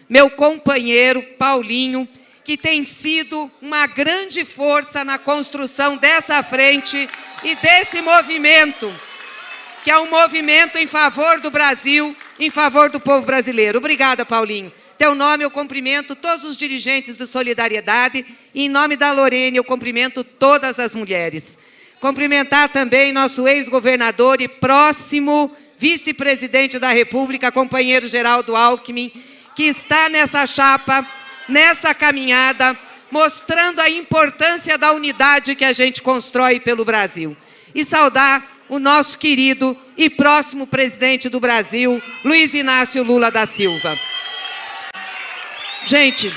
meu companheiro Paulinho, que tem sido uma grande força na construção dessa frente e desse movimento, que é um movimento em favor do Brasil, em favor do povo brasileiro. Obrigada, Paulinho. Teu nome eu cumprimento todos os dirigentes de Solidariedade e, em nome da Lorene, eu cumprimento todas as mulheres. Cumprimentar também nosso ex-governador e próximo vice-presidente da República, companheiro Geraldo Alckmin, que está nessa chapa, nessa caminhada, mostrando a importância da unidade que a gente constrói pelo Brasil. E saudar o nosso querido e próximo presidente do Brasil, Luiz Inácio Lula da Silva. Gente,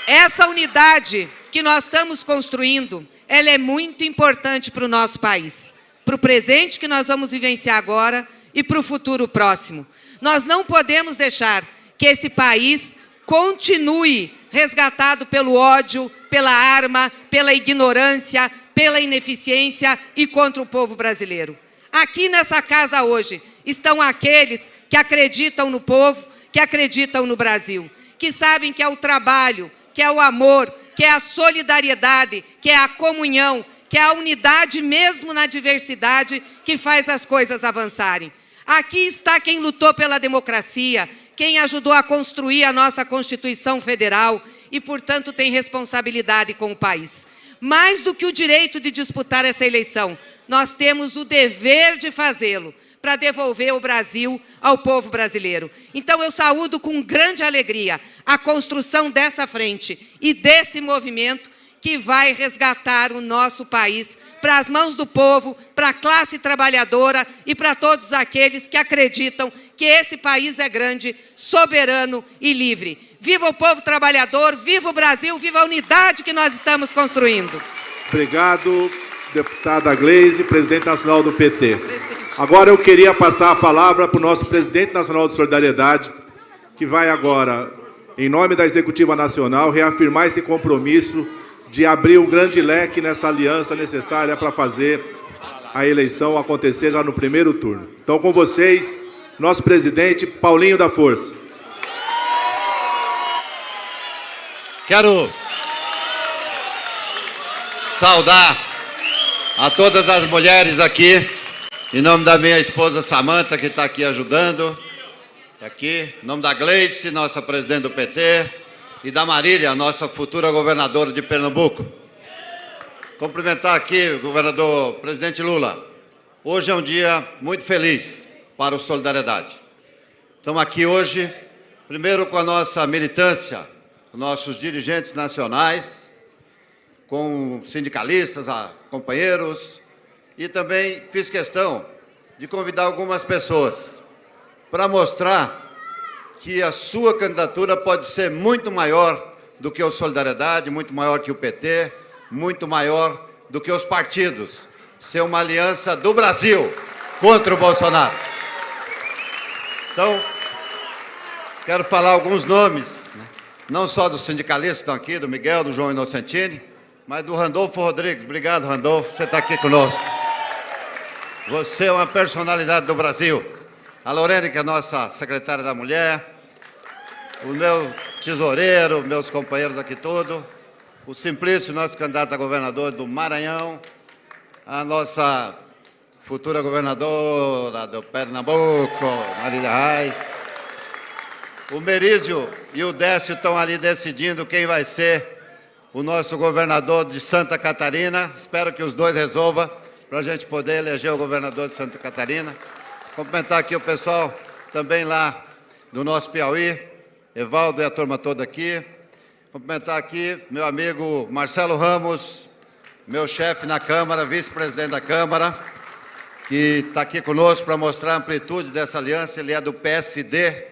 essa unidade que nós estamos construindo, ela é muito importante para o nosso país, para o presente que nós vamos vivenciar agora e para o futuro próximo. Nós não podemos deixar que esse país continue resgatado pelo ódio, pela arma, pela ignorância, pela ineficiência e contra o povo brasileiro. Aqui nessa casa hoje estão aqueles que acreditam no povo, que acreditam no Brasil, que sabem que é o trabalho, que é o amor, que é a solidariedade, que é a comunhão, que é a unidade mesmo na diversidade que faz as coisas avançarem. Aqui está quem lutou pela democracia, quem ajudou a construir a nossa Constituição Federal e, portanto, tem responsabilidade com o país. Mais do que o direito de disputar essa eleição, nós temos o dever de fazê-lo, para devolver o Brasil ao povo brasileiro. Então, eu saúdo com grande alegria a construção dessa frente e desse movimento que vai resgatar o nosso país para as mãos do povo, para a classe trabalhadora e para todos aqueles que acreditam que esse país é grande, soberano e livre. Viva o povo trabalhador, viva o Brasil, viva a unidade que nós estamos construindo. Obrigado, deputada Gleisi, presidente nacional do PT. Agora eu queria passar a palavra para o nosso presidente nacional de Solidariedade, que vai agora, em nome da Executiva Nacional, reafirmar esse compromisso de abrir um grande leque nessa aliança necessária para fazer a eleição acontecer já no primeiro turno. Então, com vocês, nosso presidente Paulinho da Força. Quero saudar a todas as mulheres aqui, em nome da minha esposa Samanta, que está aqui ajudando, está aqui, em nome da Gleice, nossa presidente do PT, e da Marília, nossa futura governadora de Pernambuco. Cumprimentar aqui o governador, presidente Lula. Hoje é um dia muito feliz para o Solidariedade. Estamos aqui hoje, primeiro com a nossa militância, com nossos dirigentes nacionais, com sindicalistas, companheiros, e também fiz questão de convidar algumas pessoas para mostrar que a sua candidatura pode ser muito maior do que o Solidariedade, muito maior que o PT, muito maior do que os partidos. Ser uma aliança do Brasil contra o Bolsonaro. Então, quero falar alguns nomes, não só dos sindicalistas que estão aqui, do Miguel, do João Inocentini, mas do Randolfo Rodrigues. Obrigado, Randolfo, você está aqui conosco. Você é uma personalidade do Brasil. A Lorene, que é a nossa secretária da Mulher, o meu tesoureiro, meus companheiros aqui todos, o Simplício, nosso candidato a governador do Maranhão, a nossa futura governadora do Pernambuco, Marília Reis, o Merizio e o Décio estão ali decidindo quem vai ser o nosso governador de Santa Catarina. Espero que os dois resolvam para a gente poder eleger o governador de Santa Catarina. Cumprimentar aqui o pessoal também lá do nosso Piauí, Evaldo e a turma toda aqui. Cumprimentar aqui meu amigo Marcelo Ramos, meu chefe na Câmara, vice-presidente da Câmara, que está aqui conosco para mostrar a amplitude dessa aliança. Ele é do PSD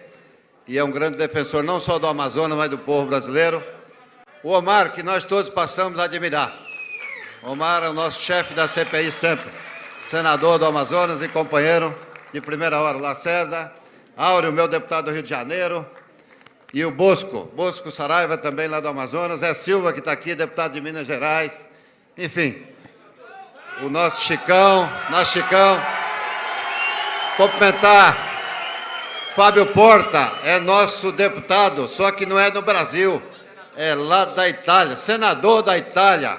e é um grande defensor não só do Amazonas, mas do povo brasileiro. O Omar, que nós todos passamos a admirar. Omar é o nosso chefe da CPI sempre, senador do Amazonas e companheiro de primeira hora. Lacerda, Áureo, meu deputado do Rio de Janeiro, e o Bosco Saraiva, também lá do Amazonas, Zé Silva, que está aqui, deputado de Minas Gerais, enfim, o nosso Chicão. Cumprimentar Fábio Porta é nosso deputado, só que não é no Brasil, é lá da Itália, senador da Itália.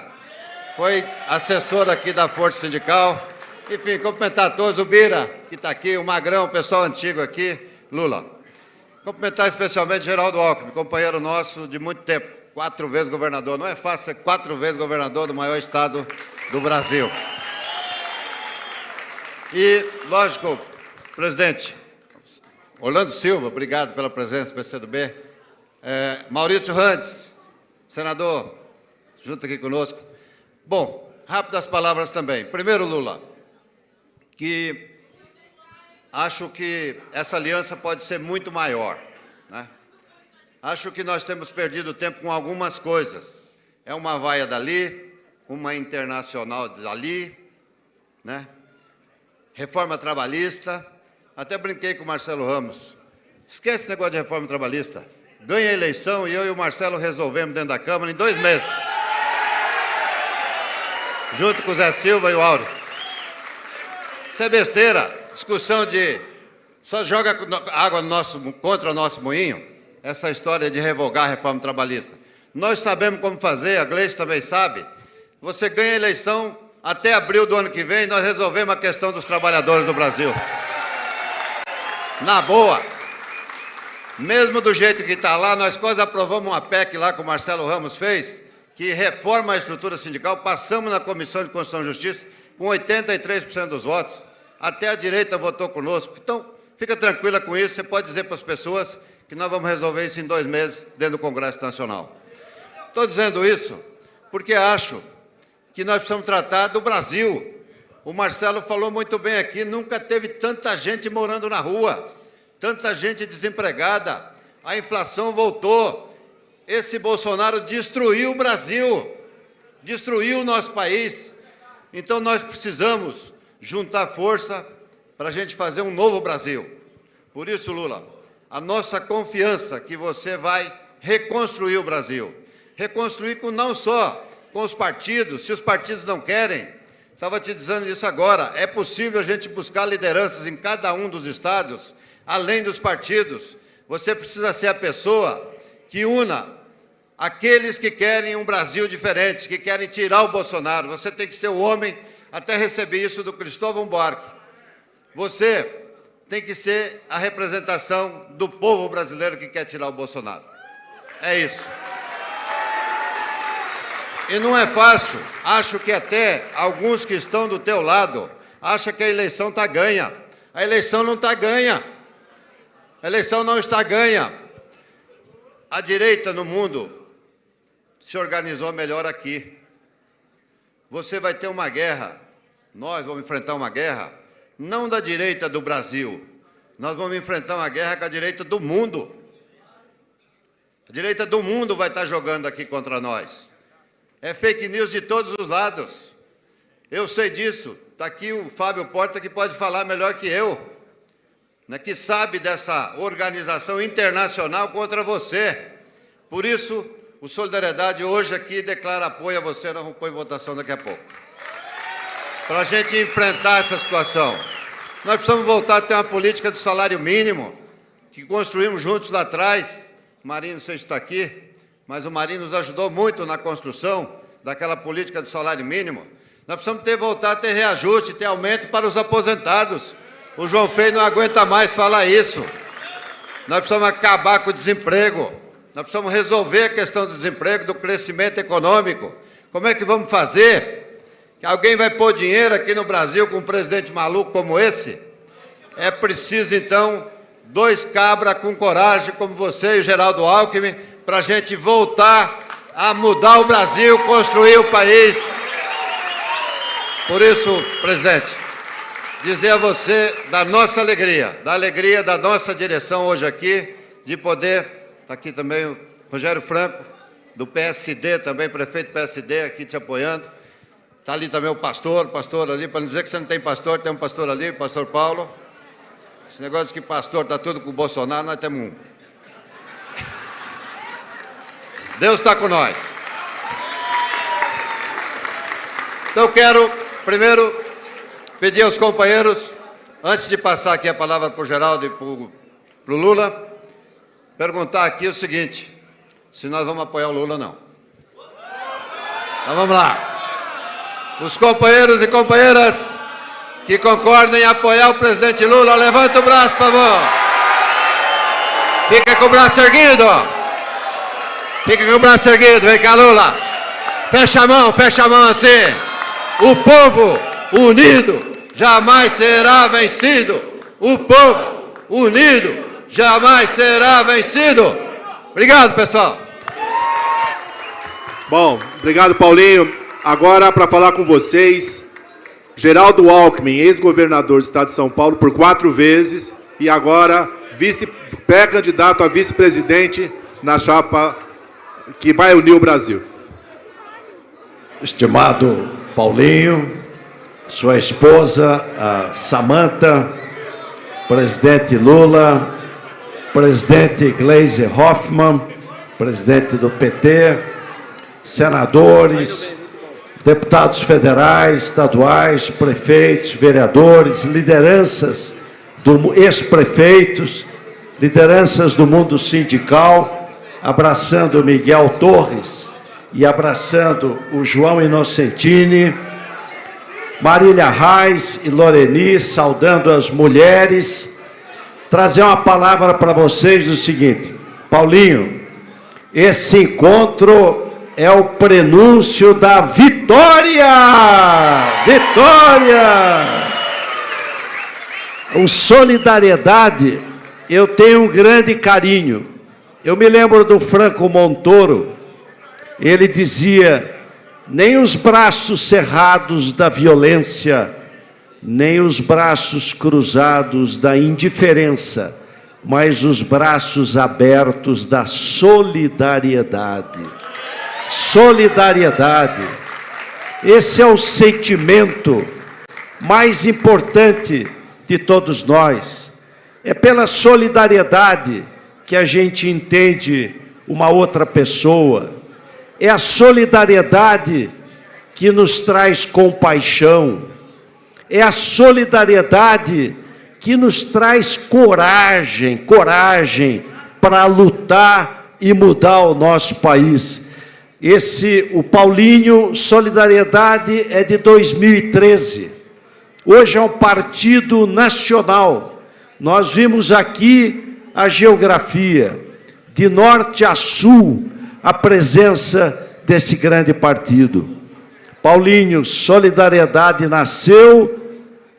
Foi assessor aqui da Força Sindical. Enfim, cumprimentar a todos, o Bira, que está aqui, o Magrão, o pessoal antigo aqui, Lula. Cumprimentar especialmente Geraldo Alckmin, companheiro nosso de muito tempo, 4 vezes governador. Não é fácil ser 4 vezes governador do maior estado do Brasil. E, lógico, presidente, Orlando Silva, obrigado pela presença do PCdoB. Maurício Randes, senador, junto aqui conosco. Bom, rápidas palavras também. Primeiro, Lula, que acho que essa aliança pode ser muito maior, né? Acho que nós temos perdido tempo com algumas coisas. É uma vaia dali, uma internacional dali, né? Reforma trabalhista. Até brinquei com o Marcelo Ramos. Esquece esse negócio de reforma trabalhista. Ganha a eleição e eu e o Marcelo resolvemos dentro da Câmara em 2 meses. Junto com o Zé Silva e o Áureo. Isso é besteira. Discussão de... Só joga água contra o nosso moinho. Essa história de revogar a reforma trabalhista. Nós sabemos como fazer, a Gleice também sabe. Você ganha a eleição, até abril do ano que vem, nós resolvemos a questão dos trabalhadores do Brasil. Na boa. Mesmo do jeito que está lá, nós quase aprovamos uma PEC lá que o Marcelo Ramos fez, que reforma a estrutura sindical, passamos na Comissão de Constituição e Justiça com 83% dos votos. Até a direita votou conosco. Então, fica tranquila com isso, você pode dizer para as pessoas que nós vamos resolver isso em 2 meses dentro do Congresso Nacional. Estou dizendo isso porque acho que nós precisamos tratar do Brasil. O Marcelo falou muito bem aqui, nunca teve tanta gente morando na rua, tanta gente desempregada, a inflação voltou. Esse Bolsonaro destruiu o Brasil, destruiu o nosso país. Então nós precisamos juntar força para a gente fazer um novo Brasil. Por isso, Lula, a nossa confiança que você vai reconstruir o Brasil. Reconstruir não só com os partidos, se os partidos não querem. Estava te dizendo isso agora, é possível a gente buscar lideranças em cada um dos estados, além dos partidos. Você precisa ser a pessoa que una aqueles que querem um Brasil diferente, que querem tirar o Bolsonaro. Você tem que ser o homem, até receber isso do Cristóvão Buarque. Você tem que ser a representação do povo brasileiro que quer tirar o Bolsonaro. É isso. E não é fácil. Acho que até alguns que estão do teu lado acham que a eleição está ganha. A eleição não está ganha. A eleição não está ganha. A direita no mundo se organizou melhor aqui. Você vai ter uma guerra. Nós vamos enfrentar uma guerra, não da direita do Brasil. Nós vamos enfrentar uma guerra com a direita do mundo. A direita do mundo vai estar jogando aqui contra nós. É fake news de todos os lados. Eu sei disso. Está aqui o Fábio Porta, que pode falar melhor que eu, né, que sabe dessa organização internacional contra você. Por isso, o Solidariedade hoje aqui declara apoio a você, nós vamos pôr em votação daqui a pouco. Para a gente enfrentar essa situação. Nós precisamos voltar a ter uma política do salário mínimo, que construímos juntos lá atrás. O Marinho, não sei se está aqui, mas o Marinho nos ajudou muito na construção daquela política do salário mínimo. Nós precisamos voltar a ter reajuste, ter aumento para os aposentados. O João Feio não aguenta mais falar isso. Nós precisamos acabar com o desemprego. Nós precisamos resolver a questão do desemprego, do crescimento econômico. Como é que vvamos fazer? Que alguém vai pôr dinheiro aqui no Brasil com um presidente maluco como esse? É preciso, então, 2 cabras com coragem, como você e o Geraldo Alckmin, para a gente voltar a mudar o Brasil, construir o país. Por isso, presidente, dizer a você da nossa alegria, da alegria da nossa direção hoje aqui, de poder, está aqui também o Rogério Franco, do PSD, também prefeito do PSD, aqui te apoiando. Está ali também o pastor ali, para não dizer que você não tem pastor, tem um pastor ali, o pastor Paulo. Esse negócio de que pastor está tudo com o Bolsonaro, nós temos um. Deus está com nós. Então, eu quero, primeiro, pedir aos companheiros, antes de passar aqui a palavra para o Geraldo e para o para o Lula, perguntar aqui o seguinte, se nós vamos apoiar o Lula ou não. Então vamos lá. Os companheiros e companheiras que concordem em apoiar o presidente Lula, levanta o braço, por favor. Fica com o braço erguido. Fica com o braço erguido, vem cá, Lula. Fecha a mão assim. O povo unido jamais será vencido. O povo unido jamais será vencido. Obrigado, pessoal. Bom, obrigado, Paulinho. Agora, para falar com vocês, Geraldo Alckmin, ex-governador do Estado de São Paulo por 4 vezes e agora pré-candidato a vice-presidente na chapa que vai unir o Brasil. Estimado Paulinho, sua esposa, a Samantha, presidente Lula, presidente Gleisi Hoffmann, presidente do PT, senadores, deputados federais, estaduais, prefeitos, vereadores, lideranças, ex-prefeitos, lideranças do mundo sindical, abraçando Miguel Torres e abraçando o João Inocentini, Marília Reis e Loreni, saudando as mulheres, trazer uma palavra para vocês do seguinte: Paulinho, esse encontro é o prenúncio da vitória! Vitória! O Solidariedade, eu tenho um grande carinho. Eu me lembro do Franco Montoro, ele dizia: nem os braços cerrados da violência, nem os braços cruzados da indiferença, mas os braços abertos da solidariedade. Solidariedade. Esse é o sentimento mais importante de todos nós. É pela solidariedade que a gente entende uma outra pessoa. É a solidariedade que nos traz compaixão. É a solidariedade que nos traz coragem para lutar e mudar o nosso país. O Paulinho, Solidariedade é de 2013. Hoje é um partido nacional. Nós vimos aqui a geografia, de norte a sul, a presença desse grande partido. Paulinho, Solidariedade nasceu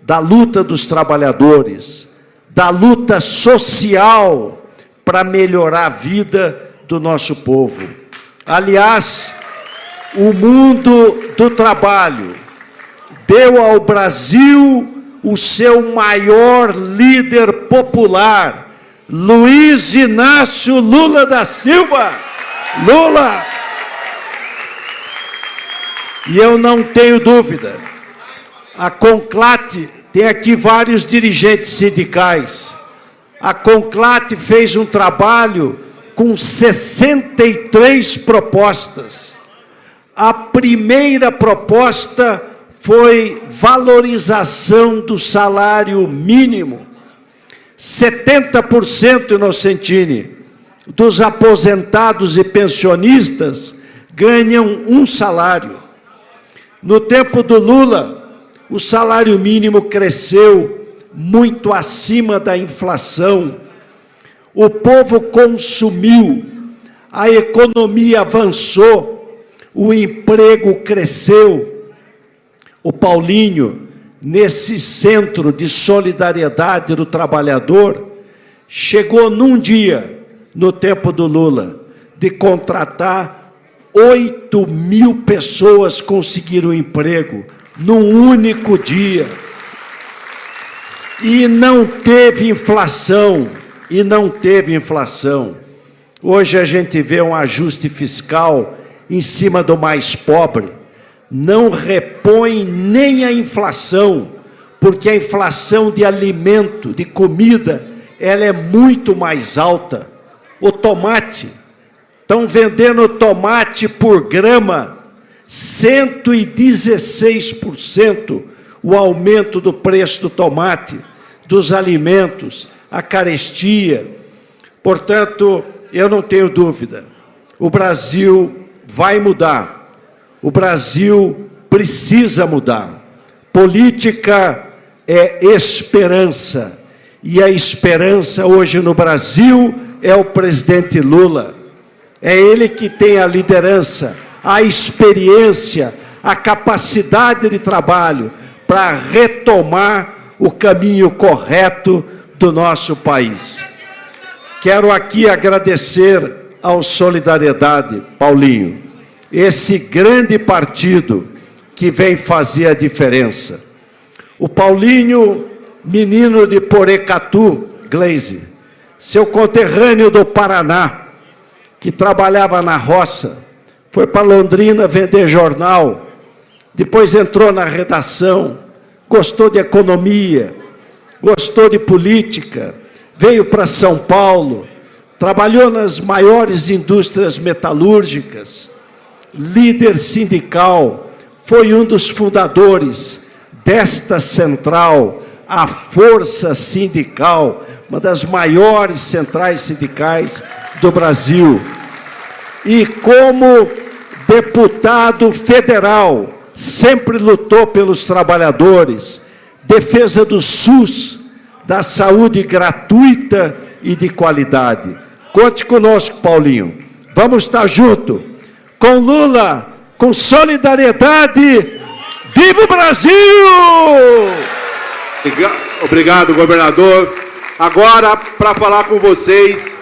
da luta dos trabalhadores, da luta social para melhorar a vida do nosso povo. Aliás, o mundo do trabalho deu ao Brasil o seu maior líder popular, Luiz Inácio Lula da Silva. Lula! E eu não tenho dúvida, a Conclate, tem aqui vários dirigentes sindicais, a Conclate fez um trabalho com 63 propostas. A primeira proposta foi valorização do salário mínimo. 70%, Inocentini, dos aposentados e pensionistas ganham um salário. No tempo do Lula, o salário mínimo cresceu muito acima da inflação. O povo consumiu, a economia avançou, o emprego cresceu. O Paulinho, nesse centro de solidariedade do trabalhador, chegou num dia, no tempo do Lula, de contratar 8.000 pessoas conseguiram emprego num único dia. E não teve inflação. Hoje a gente vê um ajuste fiscal em cima do mais pobre. Não repõe nem a inflação, porque a inflação de alimento, de comida, ela é muito mais alta. O tomate, estão vendendo tomate por grama, 116% o aumento do preço do tomate, dos alimentos. a carestia. Portanto, eu não tenho dúvida, o Brasil vai mudar, o Brasil precisa mudar. Política é esperança, e a esperança hoje no Brasil é o presidente Lula. É ele que tem a liderança, a experiência, a capacidade de trabalho para retomar o caminho correto do nosso país. Quero aqui agradecer ao Solidariedade, Paulinho, esse grande partido que vem fazer a diferença. O Paulinho, menino de Porecatu, Gleise, seu conterrâneo do Paraná, que trabalhava na roça, foi para Londrina vender jornal, depois entrou na redação, gostou de economia, gostou de política, veio para São Paulo, trabalhou nas maiores indústrias metalúrgicas, líder sindical, foi um dos fundadores desta central, a Força Sindical, uma das maiores centrais sindicais do Brasil. E como deputado federal, sempre lutou pelos trabalhadores, defesa do SUS, da saúde gratuita e de qualidade. Conte conosco, Paulinho. Vamos estar junto com Lula, com solidariedade. Viva o Brasil! Obrigado, governador. Agora, para falar com vocês,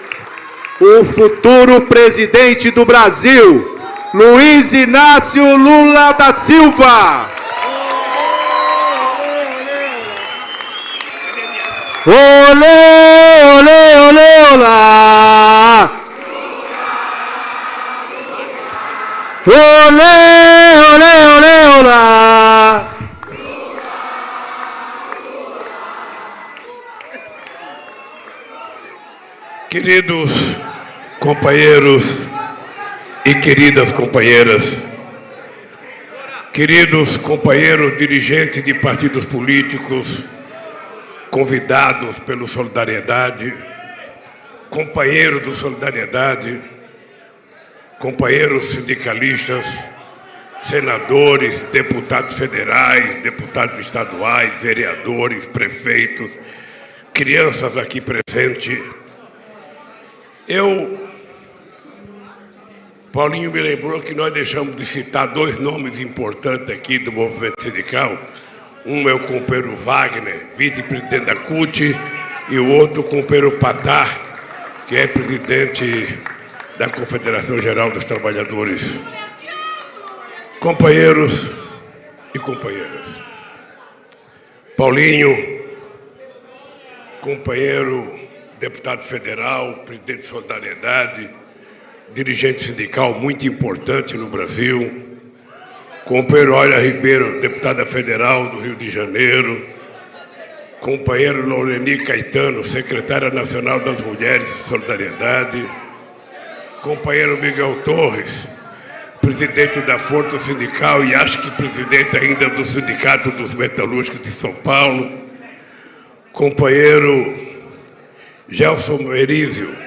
o futuro presidente do Brasil, Luiz Inácio Lula da Silva. Olê, olê, olê, olá! Olê, olê, olê, olá! Queridos companheiros e queridas companheiras, queridos companheiros dirigentes de partidos políticos, convidados pelo Solidariedade, companheiros do Solidariedade, companheiros sindicalistas, senadores, deputados federais, deputados estaduais, vereadores, prefeitos, crianças aqui presentes. Paulinho me lembrou que nós deixamos de citar dois nomes importantes aqui do movimento sindical. Um é o companheiro Wagner, vice-presidente da CUT, e o outro o companheiro Patá, que é presidente da Confederação Geral dos Trabalhadores. Companheiros e companheiras, Paulinho, companheiro deputado federal, presidente de Solidariedade, dirigente sindical muito importante no Brasil, companheiro Olha Ribeiro, deputada federal do Rio de Janeiro, companheiro Loreni Caetano, secretária nacional das Mulheres de Solidariedade, companheiro Miguel Torres, presidente da Força Sindical e acho que presidente ainda do Sindicato dos Metalúrgicos de São Paulo, companheiro Gelson Merizio,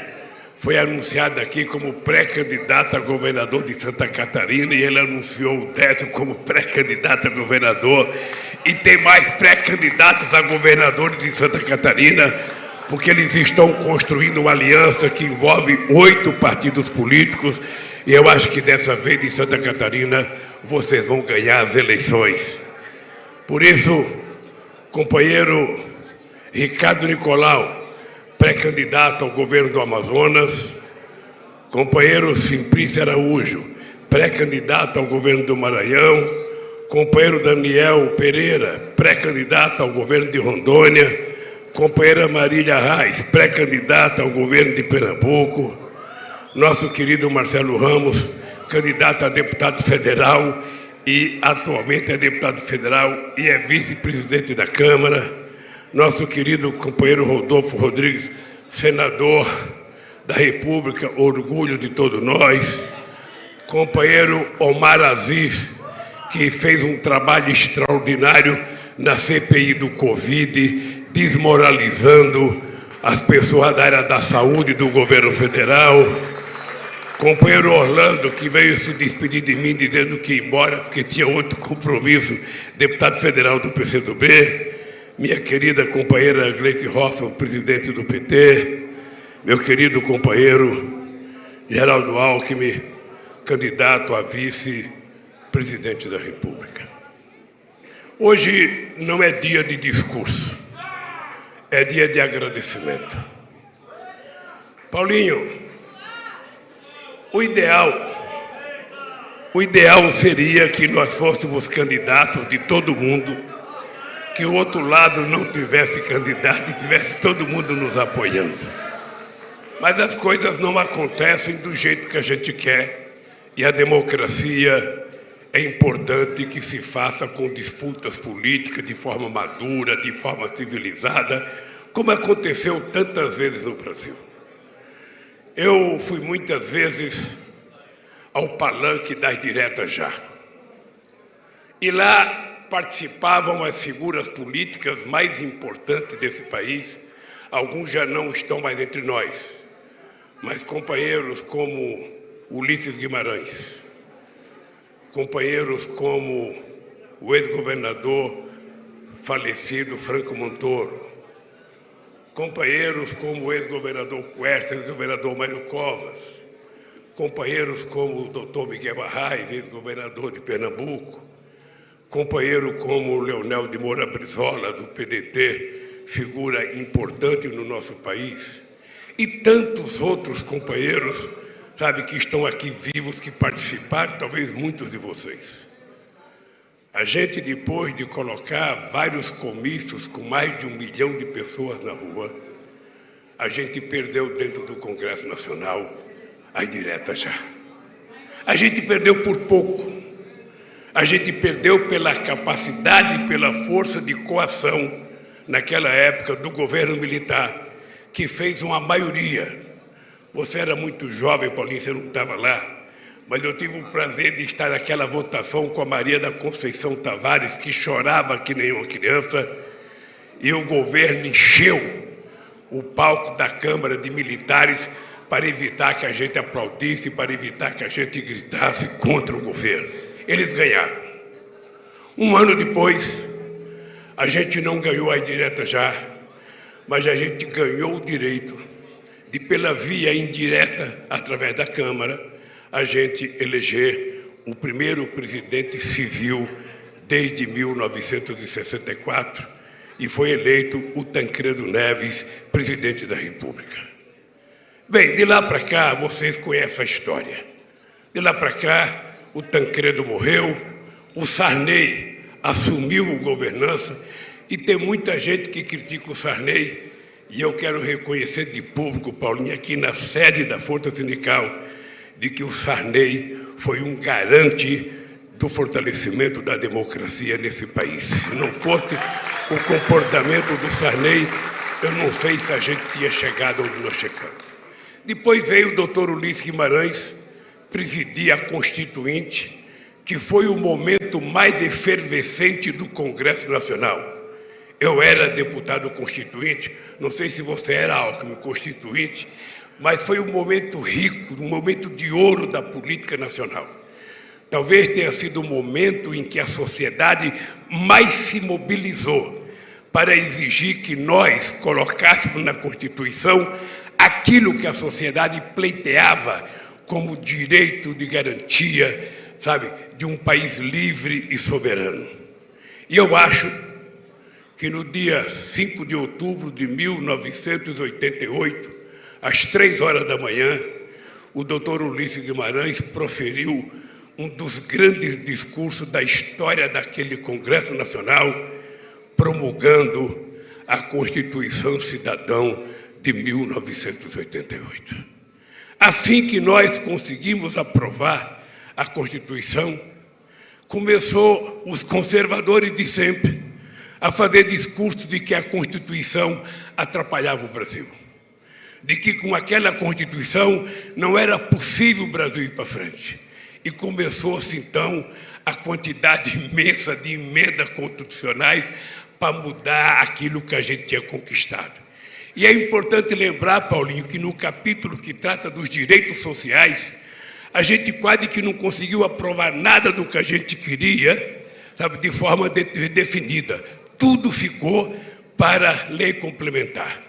foi anunciado aqui como pré-candidato a governador de Santa Catarina e ele anunciou o Décio como pré-candidato a governador e tem mais pré-candidatos a governadores de Santa Catarina porque eles estão construindo uma aliança que envolve 8 partidos políticos e eu acho que dessa vez em Santa Catarina vocês vão ganhar as eleições. Por isso, companheiro Ricardo Nicolau, pré-candidato ao governo do Amazonas, companheiro Simplício Araújo, pré-candidato ao governo do Maranhão, companheiro Daniel Pereira, pré-candidato ao governo de Rondônia, companheira Marília Reis, pré-candidata ao governo de Pernambuco, nosso querido Marcelo Ramos, candidato a deputado federal e atualmente é deputado federal e é vice-presidente da Câmara, nosso querido companheiro Rodolfo Rodrigues, senador da República, orgulho de todos nós, companheiro Omar Aziz, que fez um trabalho extraordinário na CPI do Covid, desmoralizando as pessoas da área da saúde do governo federal, companheiro Orlando, que veio se despedir de mim dizendo que ia embora porque tinha outro compromisso, deputado federal do PCdoB, minha querida companheira Gleisi Hoffmann, presidente do PT, meu querido companheiro Geraldo Alckmin, candidato a vice-presidente da República. Hoje não é dia de discurso, é dia de agradecimento. Paulinho, o ideal seria que nós fôssemos candidatos de todo mundo, que o outro lado não tivesse candidato e tivesse todo mundo nos apoiando. Mas as coisas não acontecem do jeito que a gente quer e a democracia é importante que se faça com disputas políticas de forma madura, de forma civilizada, como aconteceu tantas vezes no Brasil. Eu fui muitas vezes ao palanque das diretas já. E lá participavam as figuras políticas mais importantes desse país. Alguns já não estão mais entre nós, mas companheiros como Ulisses Guimarães, companheiros como o ex-governador falecido Franco Montoro, companheiros como o ex-governador Quercia, ex-governador Mário Covas, companheiros como o doutor Miguel Arraes, ex-governador de Pernambuco, companheiro como o Leonel de Moura Brizola, do PDT, figura importante no nosso país, e tantos outros companheiros, sabe, que estão aqui vivos, que participaram, talvez muitos de vocês. A gente, depois de colocar vários comícios com mais de 1 milhão de pessoas na rua, a gente perdeu dentro do Congresso Nacional as diretas já. A gente perdeu por pouco. A gente perdeu pela capacidade e pela força de coação, naquela época, do governo militar, que fez uma maioria. Você era muito jovem, Paulinho, você não estava lá, mas eu tive o prazer de estar naquela votação com a Maria da Conceição Tavares, que chorava que nem uma criança, e o governo encheu o palco da Câmara de militares para evitar que a gente aplaudisse, para evitar que a gente gritasse contra o governo. Eles ganharam. Um ano depois, a gente não ganhou a indireta já, mas a gente ganhou o direito de, pela via indireta, através da Câmara, a gente eleger o primeiro presidente civil desde 1964 e foi eleito o Tancredo Neves, presidente da República. Bem, de lá para cá, vocês conhecem a história. De lá para cá, o Tancredo morreu, o Sarney assumiu a governança e tem muita gente que critica o Sarney e eu quero reconhecer de público, Paulinho, aqui na sede da Força Sindical, de que o Sarney foi um garante do fortalecimento da democracia nesse país. Se não fosse o comportamento do Sarney, eu não sei se a gente tinha chegado onde nós chegamos. Depois veio o doutor Ulisses Guimarães presidir a Constituinte, que foi o momento mais efervescente do Congresso Nacional. Eu era deputado constituinte, não sei se você era Alckmin constituinte, mas foi um momento rico, um momento de ouro da política nacional. Talvez tenha sido o momento em que a sociedade mais se mobilizou para exigir que nós colocássemos na Constituição aquilo que a sociedade pleiteava como direito de garantia, sabe, de um país livre e soberano. E eu acho que no dia 5 de outubro de 1988, às 3 horas da manhã, o doutor Ulisses Guimarães proferiu um dos grandes discursos da história daquele Congresso Nacional, promulgando a Constituição Cidadão de 1988. Assim que nós conseguimos aprovar a Constituição, começou os conservadores de sempre a fazer discursos de que a Constituição atrapalhava o Brasil, de que com aquela Constituição não era possível o Brasil ir para frente. E começou-se, então, a quantidade imensa de emendas constitucionais para mudar aquilo que a gente tinha conquistado. E é importante lembrar, Paulinho, que no capítulo que trata dos direitos sociais, a gente quase que não conseguiu aprovar nada do que a gente queria, sabe, de forma definida. Tudo ficou para lei complementar.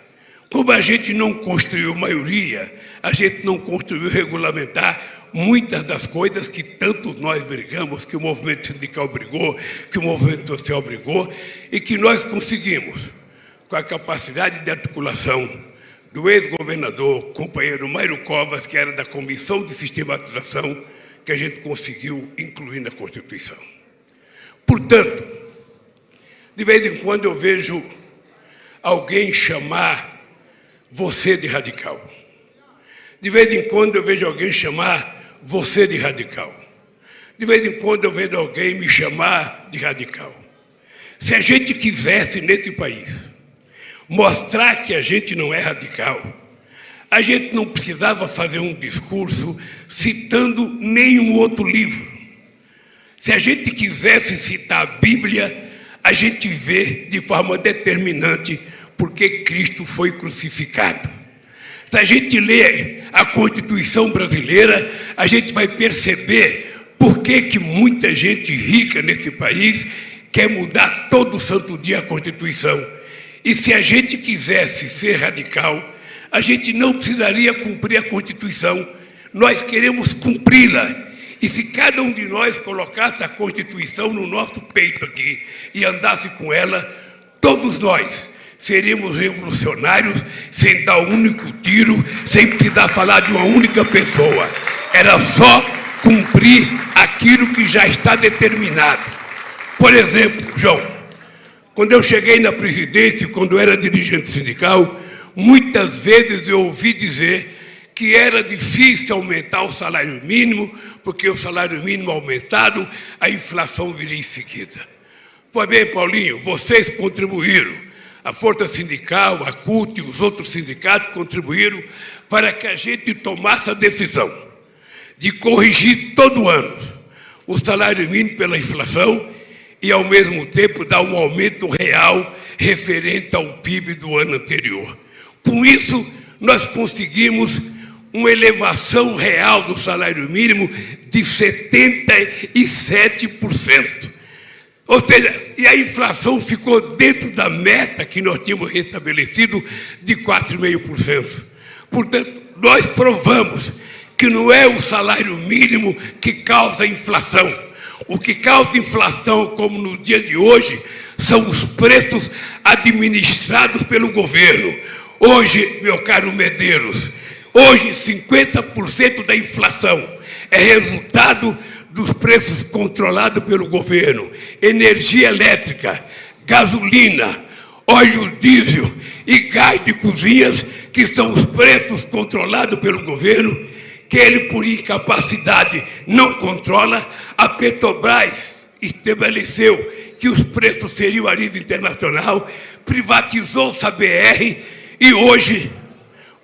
Como a gente não construiu maioria, a gente não construiu regulamentar muitas das coisas que tantos nós brigamos, que o movimento sindical brigou, que o movimento social brigou, e que nós conseguimos, com a capacidade de articulação do ex-governador, companheiro Mário Covas, que era da Comissão de Sistematização, que a gente conseguiu incluir na Constituição. Portanto, de vez em quando eu vejo alguém chamar você de radical. De vez em quando eu vejo alguém chamar você de radical. De vez em quando eu vejo alguém me chamar de radical. Se a gente quisesse, nesse país, mostrar que a gente não é radical, a gente não precisava fazer um discurso citando nenhum outro livro. Se a gente quisesse citar a Bíblia, a gente vê de forma determinante porque Cristo foi crucificado. Se a gente lê a Constituição brasileira, a gente vai perceber por que muita gente rica nesse país quer mudar todo santo dia a Constituição. E se a gente quisesse ser radical, a gente não precisaria cumprir a Constituição. Nós queremos cumpri-la. E se cada um de nós colocasse a Constituição no nosso peito aqui e andasse com ela, todos nós seríamos revolucionários sem dar um único tiro, sem precisar falar de uma única pessoa. Era só cumprir aquilo que já está determinado. Por exemplo, João, quando eu cheguei na presidência, quando eu era dirigente sindical, muitas vezes eu ouvi dizer que era difícil aumentar o salário mínimo, porque o salário mínimo aumentado, a inflação viria em seguida. Pois bem, Paulinho, vocês contribuíram, a Força Sindical, a CUT e os outros sindicatos contribuíram para que a gente tomasse a decisão de corrigir todo ano o salário mínimo pela inflação e, ao mesmo tempo, dar um aumento real referente ao PIB do ano anterior. Com isso, nós conseguimos uma elevação real do salário mínimo de 77%. Ou seja, e a inflação ficou dentro da meta que nós tínhamos restabelecido de 4,5%. Portanto, nós provamos que não é o salário mínimo que causa inflação. O que causa inflação, como no dia de hoje, são os preços administrados pelo governo. Hoje, meu caro Medeiros, hoje 50% da inflação é resultado dos preços controlados pelo governo. Energia elétrica, gasolina, óleo diesel e gás de cozinhas, que são os preços controlados pelo governo, que ele, por incapacidade, não controla. A Petrobras estabeleceu que os preços seriam a nível internacional, privatizou-se a BR e hoje,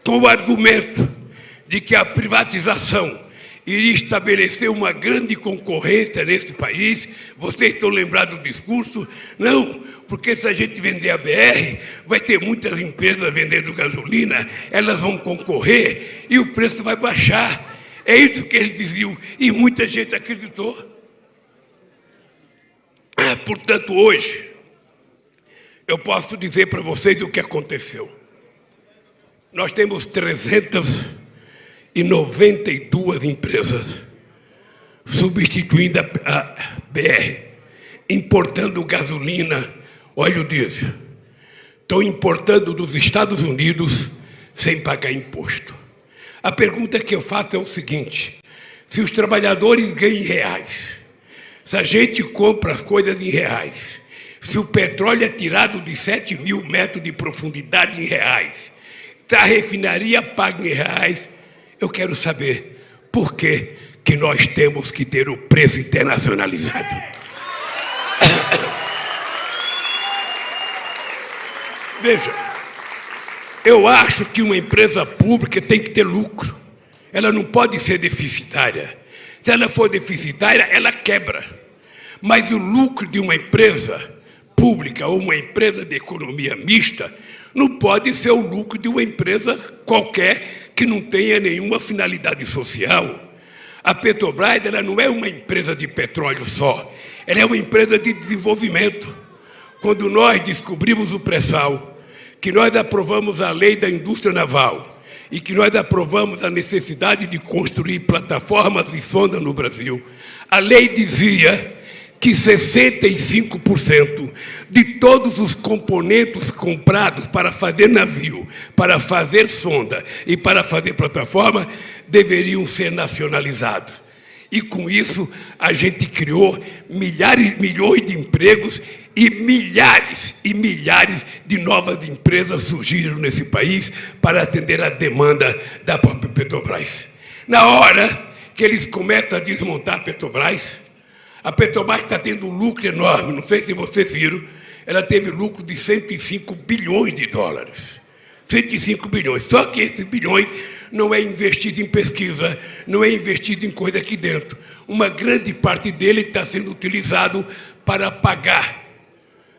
com o argumento de que a privatização iria estabelecer uma grande concorrência nesse país, vocês estão lembrados do discurso? Não, porque se a gente vender a BR, vai ter muitas empresas vendendo gasolina, elas vão concorrer e o preço vai baixar. É isso que eles diziam e muita gente acreditou. Portanto, hoje, eu posso dizer para vocês o que aconteceu. Nós temos 392 empresas substituindo a BR, importando gasolina, óleo diesel. Estão importando dos Estados Unidos sem pagar imposto. A pergunta que eu faço é o seguinte: se os trabalhadores ganham em reais, se a gente compra as coisas em reais, se o petróleo é tirado de 7 mil metros de profundidade em reais, se a refinaria paga em reais, eu quero saber por que nós temos que ter o preço internacionalizado. Veja, eu acho que uma empresa pública tem que ter lucro. Ela não pode ser deficitária. Se ela for deficitária, ela quebra. Mas o lucro de uma empresa pública ou uma empresa de economia mista Não pode ser o lucro de uma empresa qualquer que não tenha nenhuma finalidade social. A Petrobras, ela não é uma empresa de petróleo só, ela é uma empresa de desenvolvimento. Quando nós descobrimos o pré-sal, que nós aprovamos a lei da indústria naval e que nós aprovamos a necessidade de construir plataformas de sonda no Brasil, a lei dizia que 65% de todos os componentes comprados para fazer navio, para fazer sonda e para fazer plataforma deveriam ser nacionalizados. E com isso a gente criou milhões de empregos e milhares de novas empresas surgiram nesse país para atender a demanda da própria Petrobras. Na hora que eles começam a desmontar a Petrobras está tendo um lucro enorme, não sei se vocês viram, ela teve lucro de 105 bilhões de dólares. 105 bilhões. Só que esses bilhões não é investido em pesquisa, não é investido em coisa aqui dentro. Uma grande parte dele está sendo utilizado para pagar,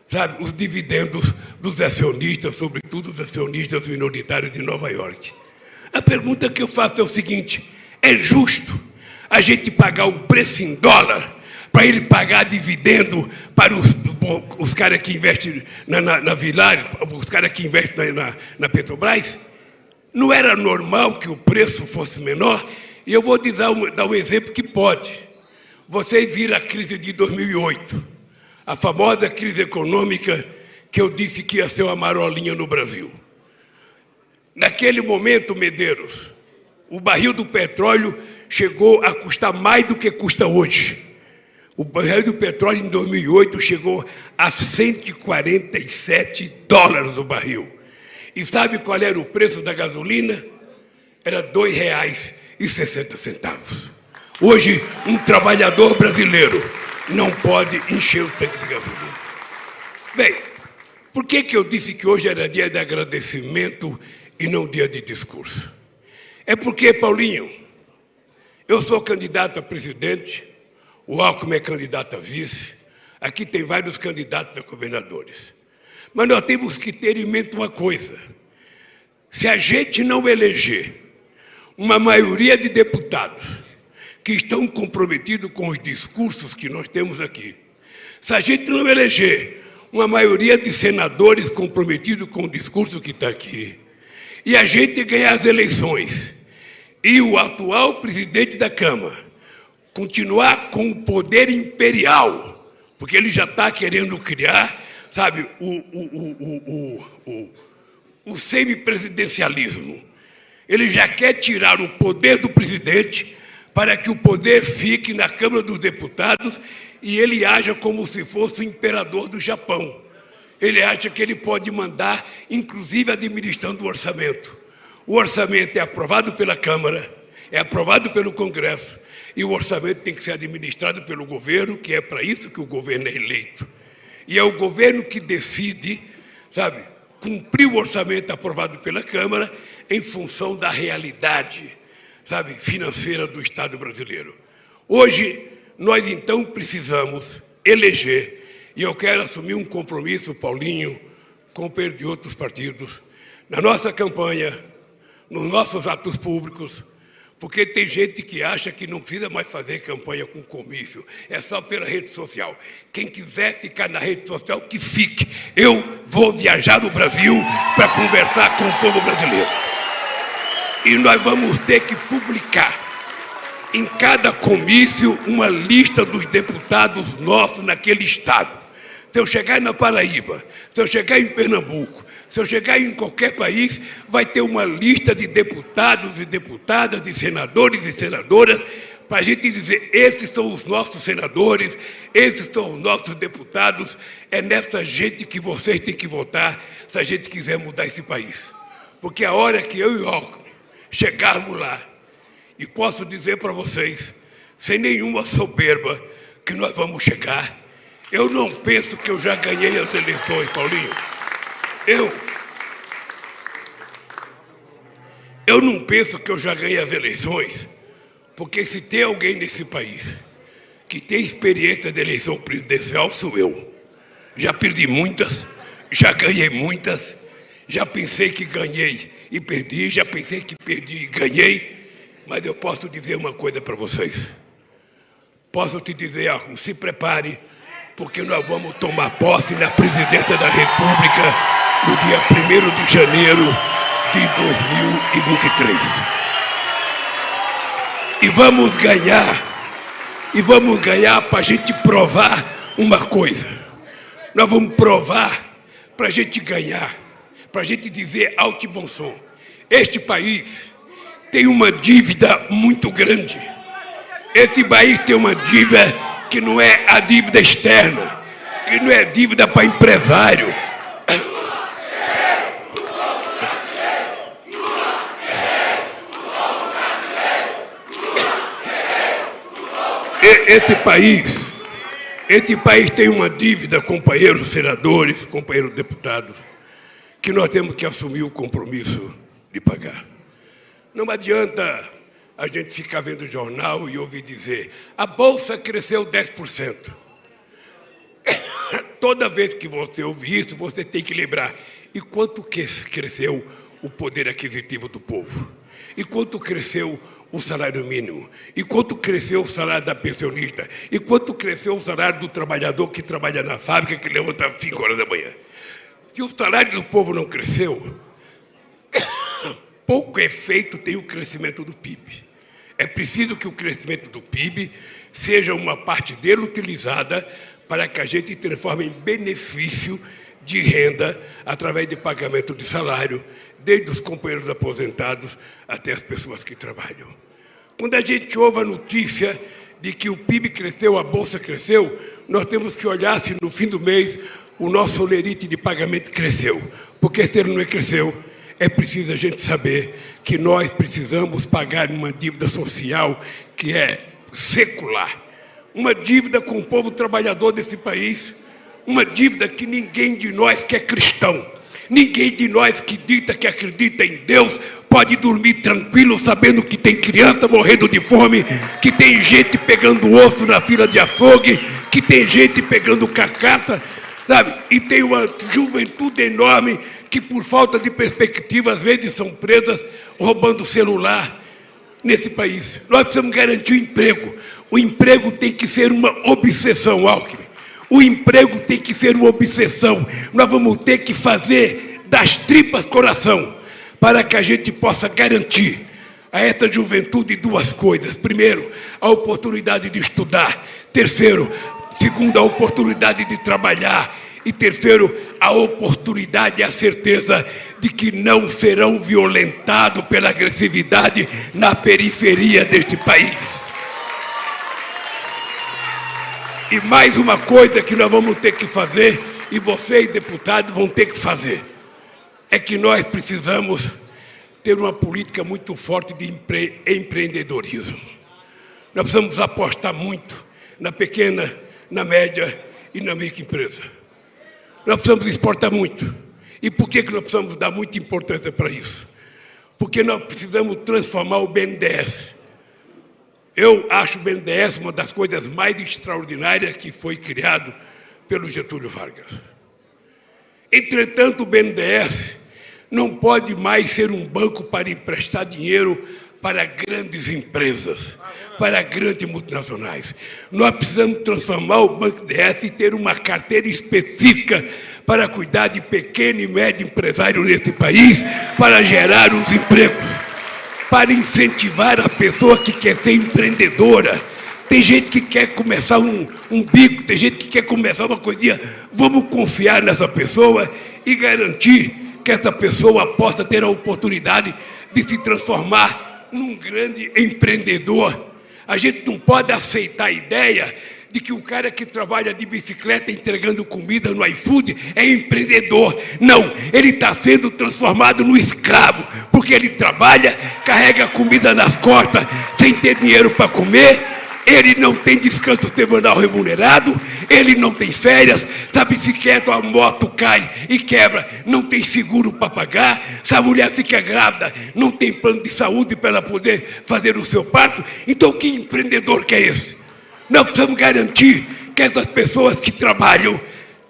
sabe, os dividendos dos acionistas, sobretudo os acionistas minoritários de Nova York. A pergunta que eu faço é o seguinte: é justo a gente pagar o preço em dólar para ele pagar dividendo para os caras que investem na Villares, os caras que investem na Petrobras? Não era normal que o preço fosse menor? E eu vou dar um exemplo que pode. Vocês viram a crise de 2008, a famosa crise econômica que eu disse que ia ser uma marolinha no Brasil. Naquele momento, Medeiros, o barril do petróleo chegou a custar mais do que custa hoje. O barril do petróleo em 2008 chegou a 147 dólares o barril. E sabe qual era o preço da gasolina? Era R$ 2,60. Hoje, um trabalhador brasileiro não pode encher o tanque de gasolina. Bem, por que eu disse que hoje era dia de agradecimento e não dia de discurso? É porque, Paulinho, eu sou candidato a presidente, o Alckmin é candidato a vice, aqui tem vários candidatos a governadores. Mas nós temos que ter em mente uma coisa: se a gente não eleger uma maioria de deputados que estão comprometidos com os discursos que nós temos aqui, se a gente não eleger uma maioria de senadores comprometidos com o discurso que está aqui, e a gente ganhar as eleições, e o atual presidente da Câmara continuar com o poder imperial, porque ele já está querendo criar, sabe, o semipresidencialismo. Ele já quer tirar o poder do presidente para que o poder fique na Câmara dos Deputados e ele haja como se fosse o imperador do Japão. Ele acha que ele pode mandar, inclusive administrando o orçamento. O orçamento é aprovado pela Câmara, é aprovado pelo Congresso, e o orçamento tem que ser administrado pelo governo, que é para isso que o governo é eleito. E é o governo que decide, sabe, cumprir o orçamento aprovado pela Câmara em função da realidade, sabe, financeira do Estado brasileiro. Hoje, nós então precisamos eleger, e eu quero assumir um compromisso, Paulinho, com o de outros partidos, na nossa campanha, nos nossos atos públicos, porque tem gente que acha que não precisa mais fazer campanha com comício, é só pela rede social. Quem quiser ficar na rede social, que fique. Eu vou viajar no Brasil para conversar com o povo brasileiro. E nós vamos ter que publicar em cada comício uma lista dos deputados nossos naquele estado. Se eu chegar na Paraíba, se eu chegar em Pernambuco, se eu chegar em qualquer país, vai ter uma lista de deputados e deputadas, de senadores e senadoras, para a gente dizer: esses são os nossos senadores, esses são os nossos deputados, é nessa gente que vocês têm que votar se a gente quiser mudar esse país. Porque a hora que eu e o Alckmin chegarmos lá, e posso dizer para vocês, sem nenhuma soberba, que nós vamos chegar, eu não penso que eu já ganhei as eleições, Paulinho. Eu não penso que eu já ganhei as eleições, porque se tem alguém nesse país que tem experiência de eleição presidencial, sou eu. Já perdi muitas, já ganhei muitas, Já pensei que ganhei e perdi, já pensei que perdi e ganhei, mas eu posso dizer uma coisa para vocês. Posso te dizer algo, se prepare, porque nós vamos tomar posse na presidência da República no dia 1º de janeiro de 2023. E vamos ganhar para a gente provar uma coisa. Nós vamos provar para a gente ganhar, para a gente dizer alto e bom som. Este país tem uma dívida muito grande. Esse país tem uma dívida que não é a dívida externa, que não é dívida para empresário. Esse país tem uma dívida, companheiros senadores, companheiros deputados, que nós temos que assumir o compromisso de pagar. Não adianta a gente ficar vendo o jornal e ouvir dizer a Bolsa cresceu 10%. Toda vez que você ouvir isso, você tem que lembrar. E quanto cresceu o poder aquisitivo do povo? E quanto cresceu o salário mínimo? E quanto cresceu o salário da pensionista? E quanto cresceu o salário do trabalhador que trabalha na fábrica, que levanta às 5 horas da manhã? Se o salário do povo não cresceu, pouco efeito tem o crescimento do PIB. É preciso que o crescimento do PIB seja uma parte dele utilizada para que a gente transforme em benefício de renda através de pagamento de salário, desde os companheiros aposentados até as pessoas que trabalham. Quando a gente ouve a notícia de que o PIB cresceu, a Bolsa cresceu, nós temos que olhar se no fim do mês o nosso olerite de pagamento cresceu. Porque se ele não cresceu, é preciso a gente saber que nós precisamos pagar uma dívida social que é secular. Uma dívida com o povo trabalhador desse país, uma dívida que ninguém de nós que é cristão, ninguém de nós que dita que acredita em Deus pode dormir tranquilo sabendo que tem criança morrendo de fome, que tem gente pegando osso na fila de açougue, que tem gente pegando carcaça, sabe? E tem uma juventude enorme que por falta de perspectiva às vezes são presas roubando celular nesse país. Nós precisamos garantir o emprego. O emprego tem que ser uma obsessão, Alckmin. O emprego tem que ser uma obsessão. Nós vamos ter que fazer das tripas coração para que a gente possa garantir a essa juventude duas coisas. Primeiro, a oportunidade de estudar. Segundo, a oportunidade de trabalhar. E terceiro, a oportunidade e a certeza de que não serão violentados pela agressividade na periferia deste país. E mais uma coisa que nós vamos ter que fazer, e vocês, deputados, vão ter que fazer, é que nós precisamos ter uma política muito forte de empreendedorismo. Nós precisamos apostar muito na pequena, na média e na microempresa. Nós precisamos exportar muito. E por que nós precisamos dar muita importância para isso? Porque nós precisamos transformar o BNDES. Eu acho o BNDES uma das coisas mais extraordinárias que foi criado pelo Getúlio Vargas. Entretanto, o BNDES não pode mais ser um banco para emprestar dinheiro para grandes empresas, para grandes multinacionais. Nós precisamos transformar o BNDES e ter uma carteira específica para cuidar de pequeno e médio empresário nesse país, para gerar os empregos, para incentivar a pessoa que quer ser empreendedora. Tem gente que quer começar um bico, tem gente que quer começar uma coisinha. Vamos confiar nessa pessoa e garantir que essa pessoa possa ter a oportunidade de se transformar num grande empreendedor. A gente não pode aceitar a ideia de que o cara que trabalha de bicicleta entregando comida no iFood é empreendedor. Não, ele está sendo transformado no escravo, porque ele trabalha, carrega comida nas costas, sem ter dinheiro para comer, ele não tem descanso semanal remunerado, ele não tem férias, se a bicicleta, a moto cai e quebra, não tem seguro para pagar, se a mulher fica grávida, não tem plano de saúde para ela poder fazer o seu parto. Então, que empreendedor que é esse? Nós precisamos garantir que essas pessoas que trabalham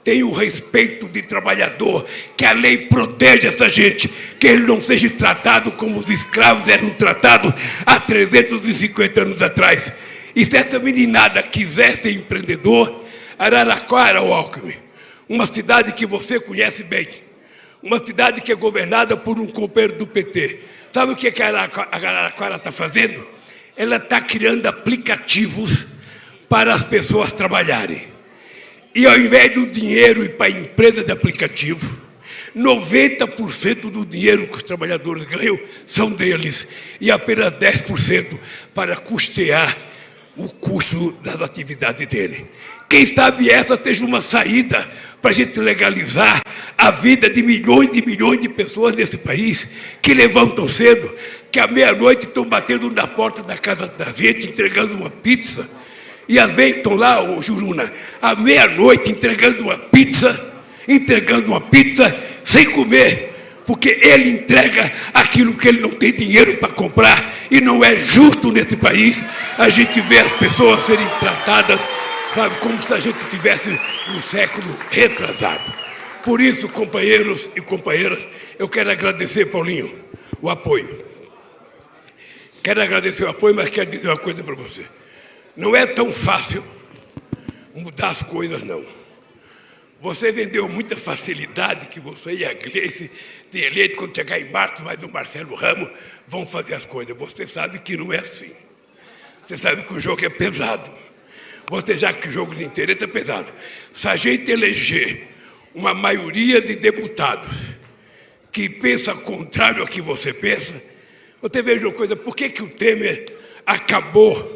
tenha o respeito de trabalhador, que a lei proteja essa gente, que ele não seja tratado como os escravos eram tratados há 350 anos atrás. E se essa meninada quiser ser empreendedor, Araraquara, Alckmin, uma cidade que você conhece bem, uma cidade que é governada por um companheiro do PT. Sabe o que a Araraquara está fazendo? Ela está criando aplicativos para as pessoas trabalharem. E ao invés do dinheiro ir para a empresa de aplicativo, 90% do dinheiro que os trabalhadores ganham são deles, e apenas 10% para custear o custo das atividades dele. Quem sabe essa seja uma saída para a gente legalizar a vida de milhões e milhões de pessoas nesse país, que levantam cedo, que à meia-noite estão batendo na porta da casa da gente, entregando uma pizza, e às vezes estão lá, ô Juruna, à meia-noite entregando uma pizza sem comer, porque ele entrega aquilo que ele não tem dinheiro para comprar, e não é justo nesse país a gente ver as pessoas serem tratadas, sabe, como se a gente estivesse no século retrasado. Por isso, companheiros e companheiras, eu quero agradecer, Paulinho, o apoio. Quero agradecer o apoio, mas quero dizer uma coisa para você. Não é tão fácil mudar as coisas, não. Você vendeu muita facilidade que você e a Gleice têm eleito quando chegar em março, mas o Marcelo Ramos vão fazer as coisas. Você sabe que não é assim. Você sabe que o jogo é pesado. Você já que o jogo de interesse é pesado. Se a gente eleger uma maioria de deputados que pensa contrário ao que você pensa, você veja uma coisa, por que o Temer acabou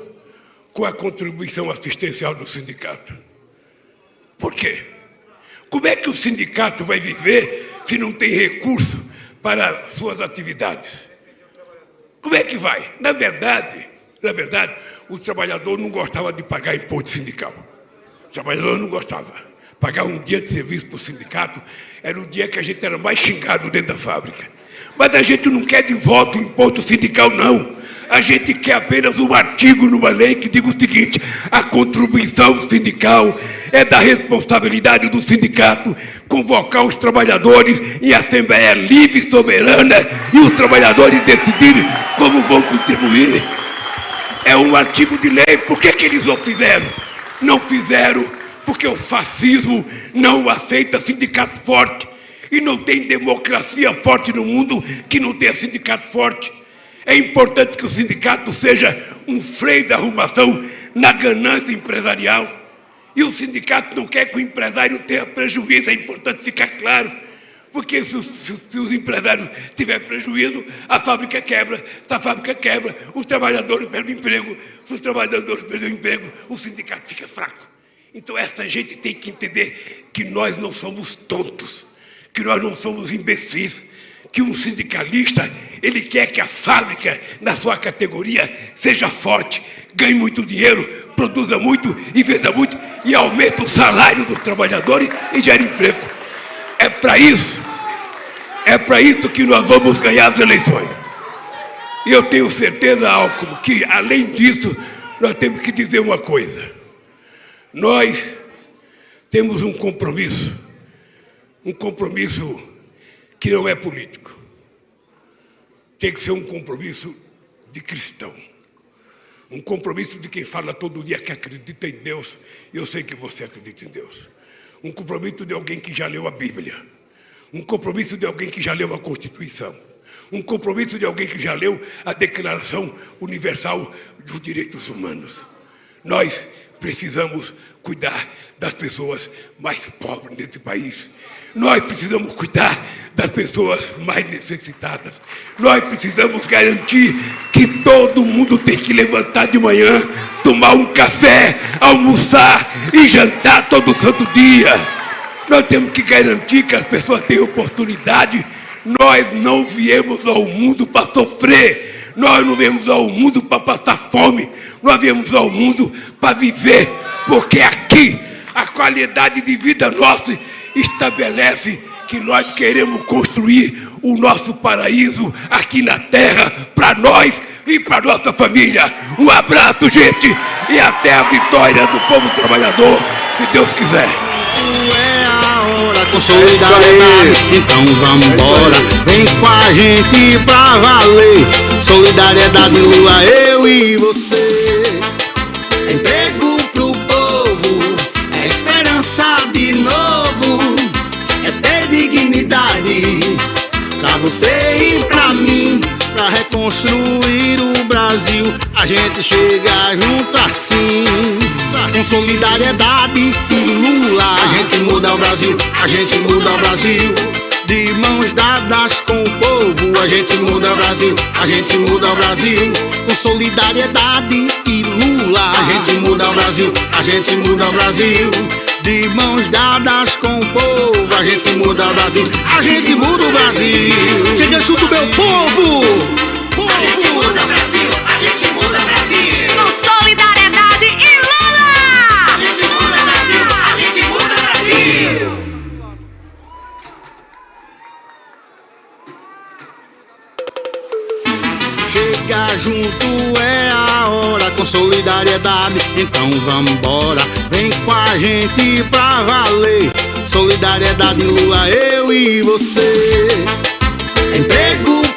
com a contribuição assistencial do sindicato? Por quê? Como é que o sindicato vai viver se não tem recurso para suas atividades? Como é que vai? Na verdade, o trabalhador não gostava de pagar imposto sindical. O trabalhador não gostava. Pagar um dia de serviço para o sindicato era o dia que a gente era mais xingado dentro da fábrica. Mas a gente não quer de volta o imposto sindical, não. A gente quer apenas um artigo numa lei que diga o seguinte: a contribuição sindical é da responsabilidade do sindicato convocar os trabalhadores em assembleia livre e soberana e os trabalhadores decidirem como vão contribuir. É um artigo de lei. Por que eles não fizeram? Não fizeram porque o fascismo não aceita sindicato forte. E não tem democracia forte no mundo que não tenha sindicato forte. É importante que o sindicato seja um freio de arrumação na ganância empresarial. E o sindicato não quer que o empresário tenha prejuízo, é importante ficar claro. Porque se os empresários tiverem prejuízo, a fábrica quebra. Se a fábrica quebra, os trabalhadores perdem o emprego. Se os trabalhadores perdem o emprego, o sindicato fica fraco. Então essa gente tem que entender que nós não somos tontos, que nós não somos imbecis, que um sindicalista, ele quer que a fábrica, na sua categoria, seja forte, ganhe muito dinheiro, produza muito e venda muito e aumente o salário dos trabalhadores e gere emprego. É para isso que nós vamos ganhar as eleições. E eu tenho certeza, Alckmin, que além disso, nós temos que dizer uma coisa. Nós temos um compromisso que não é político. Tem que ser um compromisso de cristão. Um compromisso de quem fala todo dia que acredita em Deus. E eu sei que você acredita em Deus. Um compromisso de alguém que já leu a Bíblia. Um compromisso de alguém que já leu a Constituição. Um compromisso de alguém que já leu a Declaração Universal dos Direitos Humanos. Nós precisamos cuidar das pessoas mais pobres desse país. Nós precisamos cuidar das pessoas mais necessitadas. Nós precisamos garantir que todo mundo tem que levantar de manhã, tomar um café, almoçar e jantar todo santo dia. Nós temos que garantir que as pessoas tenham oportunidade. Nós não viemos ao mundo para sofrer. Nós não viemos ao mundo para passar fome. Nós viemos ao mundo para viver. Porque aqui a qualidade de vida nossa estabelece que nós queremos construir o nosso paraíso aqui na terra para nós e para nossa família. Um abraço, gente, e até a vitória do povo trabalhador, se Deus quiser. com solidariedade. Então vambora, vem com a gente pra valer. Solidariedade, Lula, eu e você. Emprego pro povo, é esperança de novo, é ter dignidade pra você e pra mim. Pra reconstruir o Brasil, a gente chega junto assim, com solidariedade e Lula. A gente muda o Brasil, a gente muda o Brasil. De mãos dadas com o povo, a gente muda o Brasil, a gente muda o Brasil. Com solidariedade e Lula, a gente muda o Brasil, a gente muda o Brasil. De mãos dadas com o povo, a gente muda o Brasil, a gente muda o Brasil. Chega junto, meu povo! A gente muda o Brasil, a gente muda o Brasil. Com solidariedade e Lula! A gente muda o Brasil, a gente muda o Brasil. Chega junto é a hora, com solidariedade, então vambora. Vem com a gente pra valer. Solidariedade, Lula, eu e você. Emprego